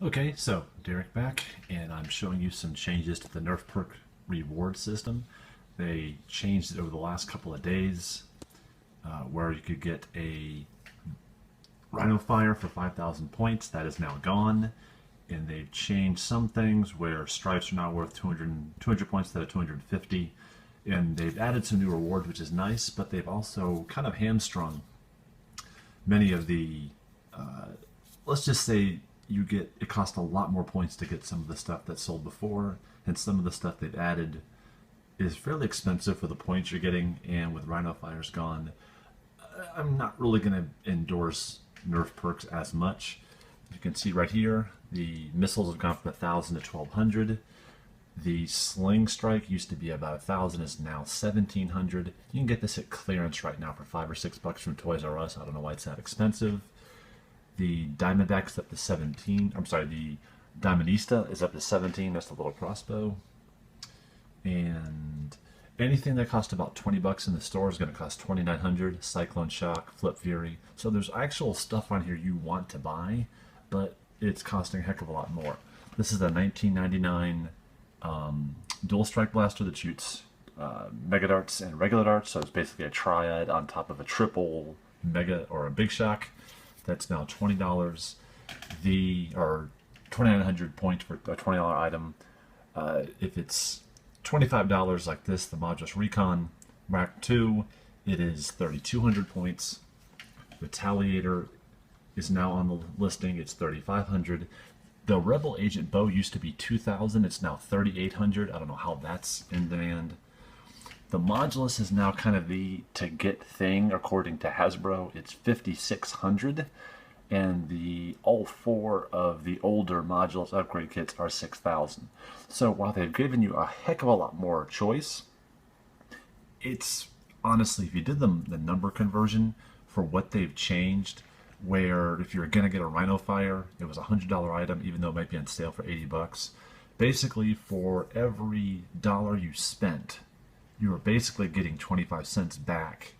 Okay, so Derek back, and I'm showing you some changes to the Nerf Perk reward system. They changed it over the last couple of days, where you could get a Rhinofire for 5,000 points. That is now gone, and they've changed some things where stripes are now worth 200 points instead of 250, and they've added some new rewards, which is nice, but they've also kind of hamstrung many of the, let's just say, it costs a lot more points to get some of the stuff that's sold before, and some of the stuff they've added is fairly expensive for the points you're getting. And with Rhinofire's gone, I'm not really going to endorse Nerf Perks as much. You can see right here, the missiles have gone from 1,000 to 1,200. The sling strike used to be about 1,000, is now 1,700. You can get this at clearance right now for $5 or $6 from Toys R Us. I don't know why it's that expensive. The Diamondback's up to 17. I'm sorry, the Diamondista is up to 17. That's the little crossbow. And anything that costs about $20 in the store is going to cost 2,900. Cyclone Shock, Flip Fury. So there's actual stuff on here you want to buy, but it's costing a heck of a lot more. This is a 1999 dual strike blaster that shoots mega darts and regular darts. So it's basically a triad on top of a triple mega or a big shock. That's now $20. Or 2,900 points for a $20 item. If it's $25 like this, the Modulus Recon Mark II, it is 3,200 points. Retaliator is now on the listing. It's 3,500. The Rebel Agent Bow used to be 2,000. It's now 3,800. I don't know how that's in demand. The Modulus is now kind of the to-get thing, according to Hasbro. It's 5,600, and all four of the older Modulus upgrade kits are 6,000. So while they've given you a heck of a lot more choice, it's honestly, if you did the number conversion for what they've changed, where if you're going to get a Rhinofire, it was a $100 item, even though it might be on sale for $80. Basically, for every dollar you spent, you are basically getting 25 cents back,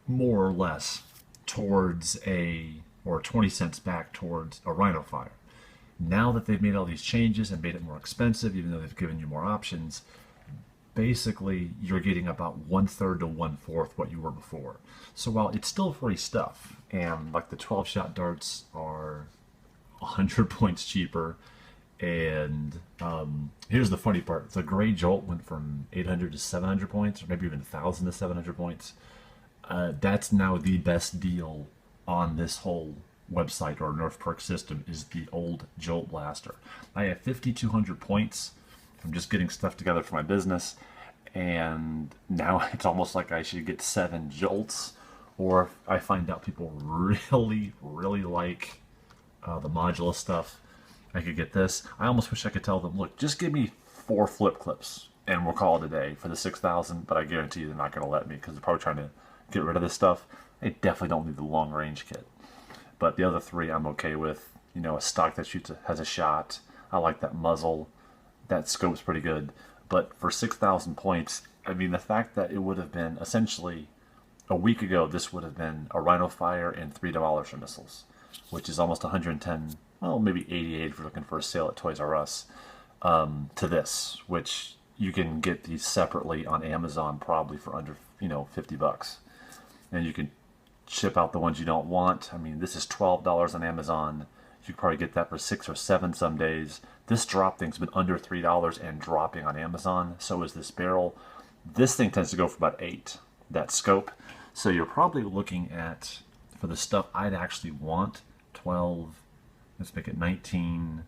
more or less, towards or 20 cents back towards a Rhinofire. Now that they've made all these changes and made it more expensive, even though they've given you more options, basically you're getting about 1/3 to 1/4 what you were before. So while it's still free stuff, and like the 12-shot darts are 100 points cheaper, and here's the funny part: the Gray Jolt went from 800 to 700 points, or maybe even 1,000 to 700 points. That's now the best deal on this whole website or Nerf Perk system, is the old Jolt Blaster. I have 5,200 points from just getting stuff together for my business, and now it's almost like I should get 7 Jolts, or if I find out people really, really like the Modulus stuff, I could get this. I almost wish I could tell them, look, just give me 4 flip clips and we'll call it a day for the 6,000, but I guarantee you they're not going to let me, because they're probably trying to get rid of this stuff. They definitely don't need the long range kit. But the other 3 I'm okay with. You know, a stock that has a shot. I like that muzzle. That scope's pretty good. But for 6,000 points, I mean, the fact that it would have been essentially a week ago, this would have been a Rhinofire and $3 for missiles, which is almost 110, well, maybe 88 if you're looking for a sale at Toys R Us, to this, which you can get these separately on Amazon probably for under, $50. And you can ship out the ones you don't want. I mean, this is $12 on Amazon. You could probably get that for 6 or 7 some days. This drop thing's been under $3 and dropping on Amazon. So is this barrel. This thing tends to go for about 8, that scope. So you're probably looking at, for the stuff I'd actually want, 12, let's make it 19,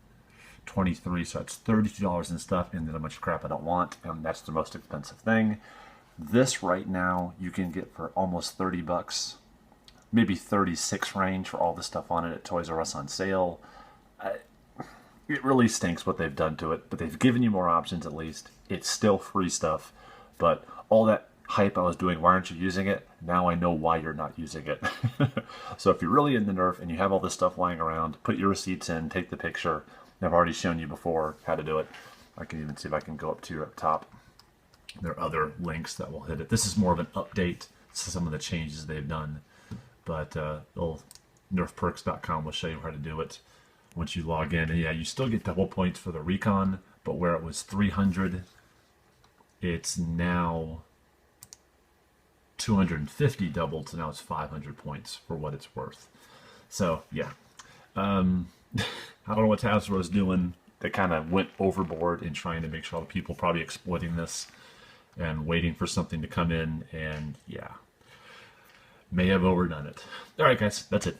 23, so it's $32 in stuff, and then a bunch of crap I don't want, and that's the most expensive thing. This right now you can get for almost $30, maybe 36 range for all the stuff on it at Toys R Us on sale. It really stinks what they've done to it, but they've given you more options at least. It's still free stuff, but all that hype I was doing, why aren't you using it? Now I know why you're not using it. So if you're really into Nerf and you have all this stuff lying around, put your receipts in, take the picture. I've already shown you before how to do it. I can even see if I can go up to up top. There are other links that will hit it. This is more of an update to some of the changes they've done. But nerfperks.com will show you how to do it. once you log in. And yeah, you still get double points for the recon, but where it was 300, it's now 250 doubled, so now it's 500 points for what it's worth. So yeah, I don't know what Hasbro was doing. They kind of went overboard in trying to make sure all the people probably exploiting this and waiting for something to come in, and yeah, may have overdone it. All right, guys, that's it.